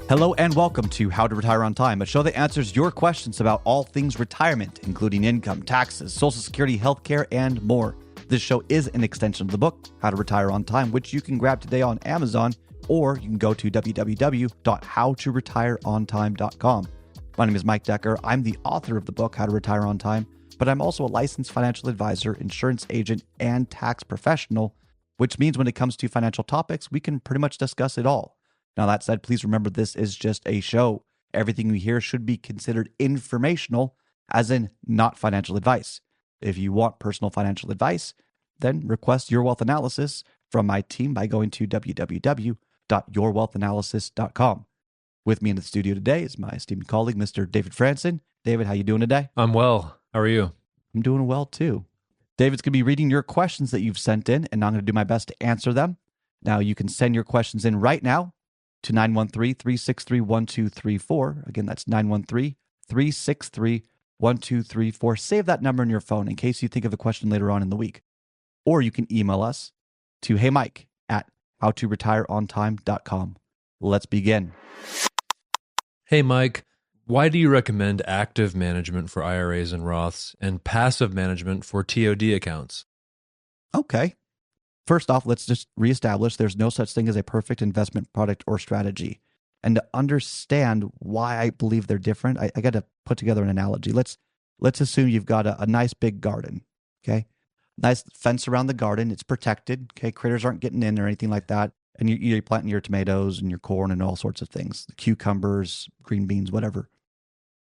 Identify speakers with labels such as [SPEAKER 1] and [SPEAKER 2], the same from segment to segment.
[SPEAKER 1] Hello and welcome to How to Retire on Time, a show that answers your questions about all things retirement, including income, taxes, Social Security, healthcare, and more. This show is an extension of the book, How to Retire on Time, which you can grab today on Amazon, or you can go to www.howtoretireontime.com. My name is Mike Decker. I'm the author of the book, How to Retire on Time, but I'm also a licensed financial advisor, insurance agent, and tax professional, which means when it comes to financial topics, we can pretty much discuss it all. Now, that said, please remember this is just a show. Everything we hear should be considered informational, as in not financial advice. If you want personal financial advice, then request your wealth analysis from my team by going to www.yourwealthanalysis.com. With me in the studio today is my esteemed colleague, Mr. David Franson. David, how you doing today?
[SPEAKER 2] I'm well. How are you?
[SPEAKER 1] I'm doing well, too. David's going to be reading your questions that you've sent in, and I'm going to do my best to answer them. Now, you can send your questions in right now to 913-363-1234. Again, that's 913-363-1234. Save that number in your phone in case you think of a question later on in the week. Or you can email us to heymike@howtoretireontime.com. Let's begin.
[SPEAKER 2] Hey, Mike. Why do you recommend active management for IRAs and Roths and passive management for TOD accounts?
[SPEAKER 1] Okay. First off, let's just reestablish there's no such thing as a perfect investment product or strategy. And to understand why I believe they're different, I got to put together an analogy. Let's assume you've got a nice big garden, okay? Nice fence around the garden. It's protected, okay? Critters aren't getting in or anything like that. And you're planting your tomatoes and your corn and all sorts of things, cucumbers, green beans, whatever.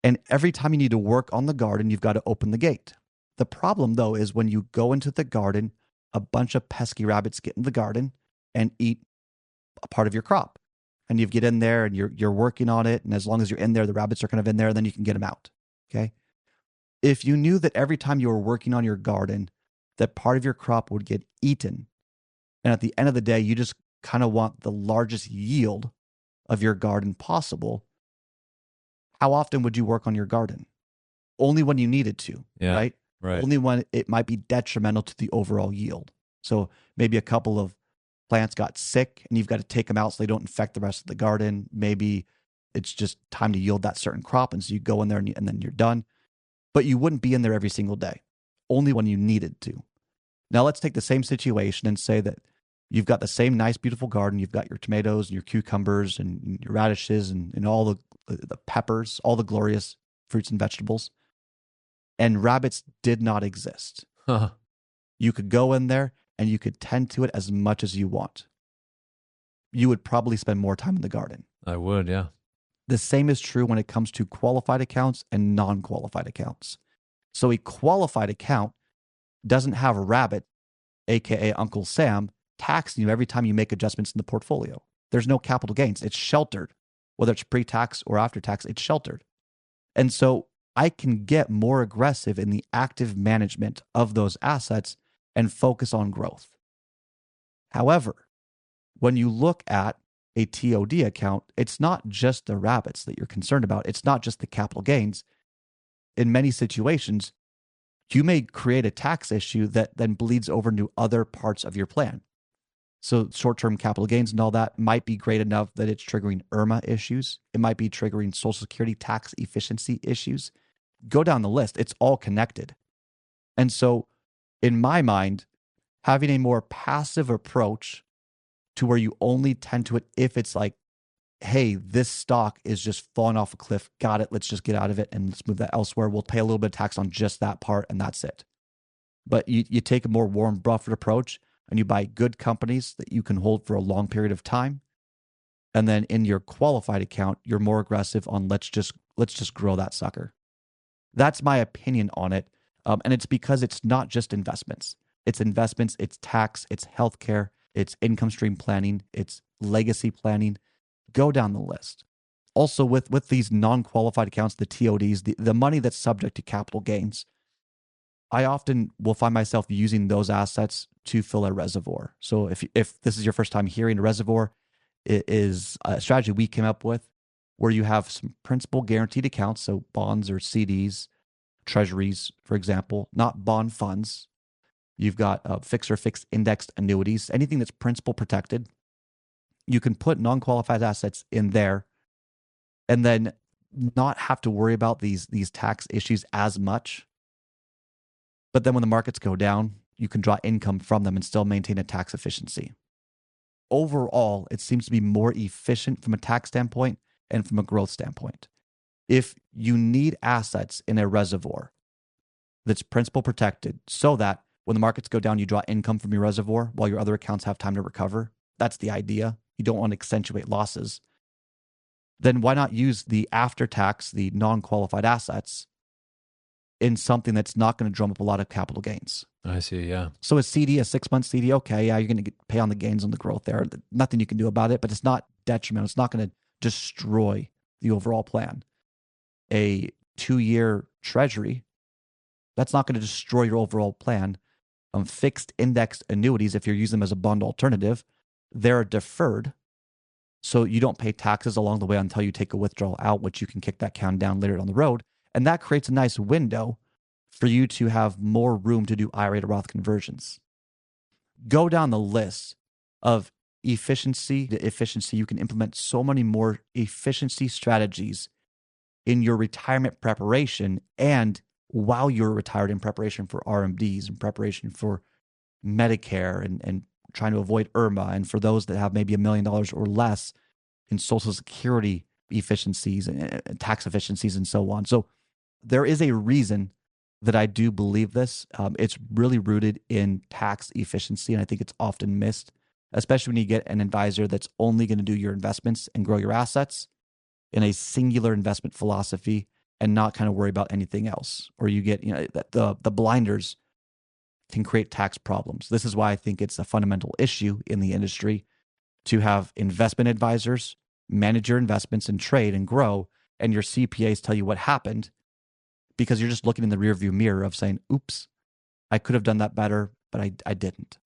[SPEAKER 1] And every time you need to work on the garden, you've got to open the gate. The problem, though, is when you go into the garden, a bunch of pesky rabbits get in the garden and eat a part of your crop. And you get in there and you're working on it. And as long as you're in there, the rabbits are kind of in there, then you can get them out. Okay. If you knew that every time you were working on your garden, that part of your crop would get eaten, and at the end of the day, you just kind of want the largest yield of your garden possible, how often would you work on your garden? Only when you needed to, right?
[SPEAKER 2] Right.
[SPEAKER 1] Only when it might be detrimental to the overall yield. So maybe a couple of plants got sick and you've got to take them out so they don't infect the rest of the garden. Maybe it's just time to yield that certain crop, and so you go in there and then you're done. But you wouldn't be in there every single day, only when you needed to. Now let's take the same situation and say that you've got the same nice, beautiful garden. You've got your tomatoes and your cucumbers and your radishes and all the peppers, all the glorious fruits and vegetables. And rabbits did not exist.
[SPEAKER 2] Huh.
[SPEAKER 1] You could go in there and you could tend to it as much as you want. You would probably spend more time in the garden.
[SPEAKER 2] I would, yeah.
[SPEAKER 1] The same is true when it comes to qualified accounts and non-qualified accounts. So a qualified account doesn't have a rabbit, aka Uncle Sam, taxing you every time you make adjustments in the portfolio. There's no capital gains. It's sheltered. Whether it's pre-tax or after tax, it's sheltered. And so I can get more aggressive in the active management of those assets and focus on growth. However, when you look at a TOD account, it's not just the rabbits that you're concerned about. It's not just the capital gains. In many situations, you may create a tax issue that then bleeds over into other parts of your plan. So short-term capital gains and all that might be great enough that it's triggering IRMA issues. It might be triggering Social Security tax efficiency issues. Go down the list. It's all connected. And so in my mind, having a more passive approach to where you only tend to it if it's like, hey, this stock is just falling off a cliff. Got it. Let's just get out of it and let's move that elsewhere. We'll pay a little bit of tax on just that part and that's it. But you take a more Warren Buffett approach and you buy good companies that you can hold for a long period of time. And then in your qualified account, you're more aggressive on let's just grow that sucker. That's my opinion on it. And it's because it's not just investments. It's investments, it's tax, it's healthcare, it's income stream planning, it's legacy planning. Go down the list. Also, with these non-qualified accounts, the TODs, the money that's subject to capital gains, I often will find myself using those assets to fill a reservoir. So if this is your first time hearing a reservoir, it is a strategy we came up with where you have some principal guaranteed accounts, so bonds or CDs, treasuries, for example, not bond funds. You've got fixed or fixed indexed annuities, anything that's principal protected. You can put non-qualified assets in there and then not have to worry about these tax issues as much. But then when the markets go down, you can draw income from them and still maintain a tax efficiency. Overall, it seems to be more efficient from a tax standpoint and from a growth standpoint. If you need assets in a reservoir that's principal protected so that when the markets go down, you draw income from your reservoir while your other accounts have time to recover, that's the idea. You don't want to accentuate losses. Then why not use the after-tax, the non-qualified assets in something that's not going to drum up a lot of capital gains?
[SPEAKER 2] I see, yeah.
[SPEAKER 1] So a CD, a 6-month CD, okay, yeah, you're going to pay on the gains on the growth there. Nothing you can do about it, but it's not detrimental. It's not going to destroy the overall plan. A 2-year treasury, that's not going to destroy your overall plan. Fixed indexed annuities, if you're using them as a bond alternative, they're deferred. So you don't pay taxes along the way until you take a withdrawal out, which you can kick that count down later down the road. And that creates a nice window for you to have more room to do IRA to Roth conversions. Go down the list of efficiency to efficiency. You can implement so many more efficiency strategies in your retirement preparation and while you're retired, in preparation for RMDs, in preparation for Medicare, and trying to avoid IRMA, and for those that have maybe $1 million or less in Social Security efficiencies and tax efficiencies and so on. So there is a reason that I do believe this. It's really rooted in tax efficiency, and I think it's often missed, especially when you get an advisor that's only going to do your investments and grow your assets in a singular investment philosophy and not kind of worry about anything else. Or you get, the blinders can create tax problems. This is why I think it's a fundamental issue in the industry to have investment advisors manage your investments and trade and grow, and your CPAs tell you what happened because you're just looking in the rearview mirror of saying, oops, I could have done that better, but I didn't.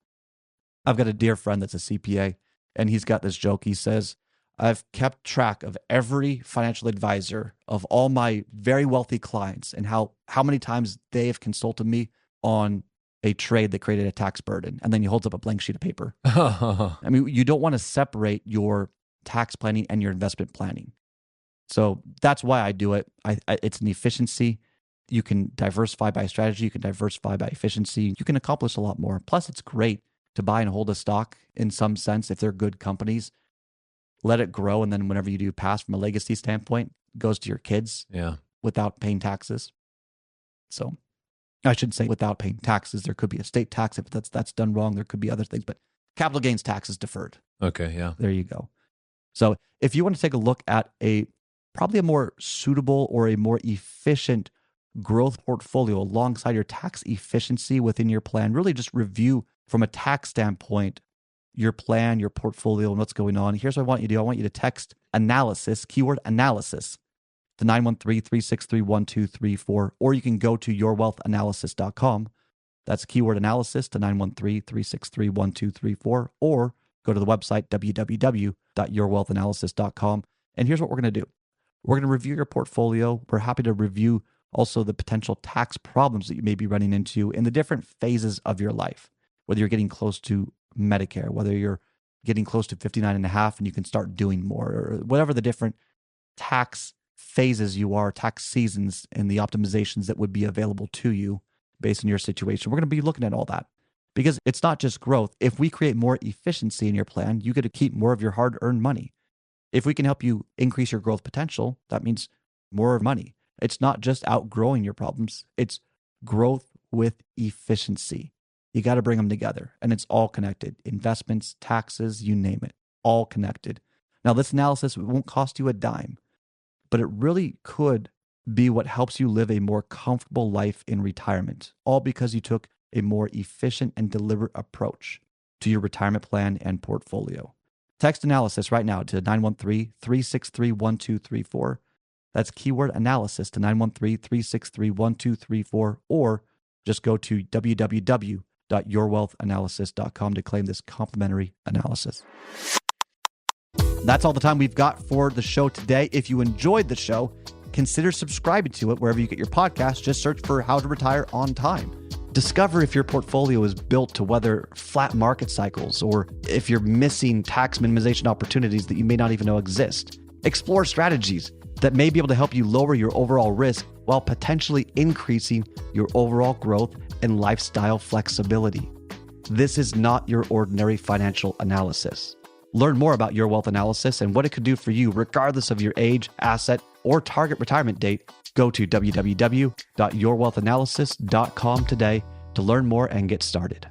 [SPEAKER 1] I've got a dear friend that's a CPA, and he's got this joke. He says, I've kept track of every financial advisor of all my very wealthy clients and how many times they have consulted me on a trade that created a tax burden. And then he holds up a blank sheet of paper. I mean, you don't want to separate your tax planning and your investment planning. So that's why I do it. It's an efficiency. You can diversify by strategy. You can diversify by efficiency. You can accomplish a lot more. Plus, it's great to buy and hold a stock in some sense if they're good companies. Let it grow, and then whenever you do pass from a legacy standpoint, it goes to your kids without paying taxes. So I should say without paying taxes. There could be a state tax if that's done wrong. There could be other things, but capital gains tax is deferred.
[SPEAKER 2] Okay, yeah.
[SPEAKER 1] There you go. So if you want to take a look at probably a more suitable or a more efficient growth portfolio alongside your tax efficiency within your plan, really just review from a tax standpoint your plan, your portfolio, and what's going on. Here's what I want you to do. I want you to text analysis, keyword analysis, to 913-363-1234, or you can go to yourwealthanalysis.com. That's keyword analysis to 913-363-1234, or go to the website www.yourwealthanalysis.com. And here's what we're going to do. We're going to review your portfolio. We're happy to review also the potential tax problems that you may be running into in the different phases of your life, whether you're getting close to Medicare, whether you're getting close to 59 and a half and you can start doing more, or whatever the different tax phases you are, tax seasons, and the optimizations that would be available to you based on your situation. We're going to be looking at all that because it's not just growth. If we create more efficiency in your plan, you get to keep more of your hard-earned money. If we can help you increase your growth potential, that means more money. It's not just outgrowing your problems. It's growth with efficiency. You got to bring them together, and it's all connected. Investments, taxes, you name it, all connected. Now, this analysis won't cost you a dime, but it really could be what helps you live a more comfortable life in retirement, all because you took a more efficient and deliberate approach to your retirement plan and portfolio. Text analysis right now to 913-363-1234. That's keyword analysis to 913-363-1234, or just go to www.yourwealthanalysis.com to claim this complimentary analysis. That's all the time we've got for the show today. If you enjoyed the show, consider subscribing to it wherever you get your podcasts. Just search for How to Retire on Time. Discover if your portfolio is built to weather flat market cycles, or if you're missing tax minimization opportunities that you may not even know exist. Explore strategies that may be able to help you lower your overall risk while potentially increasing your overall growth and lifestyle flexibility. This is not your ordinary financial analysis. Learn more about Your Wealth Analysis and what it could do for you regardless of your age, asset, or target retirement date. Go to www.yourwealthanalysis.com today to learn more and get started.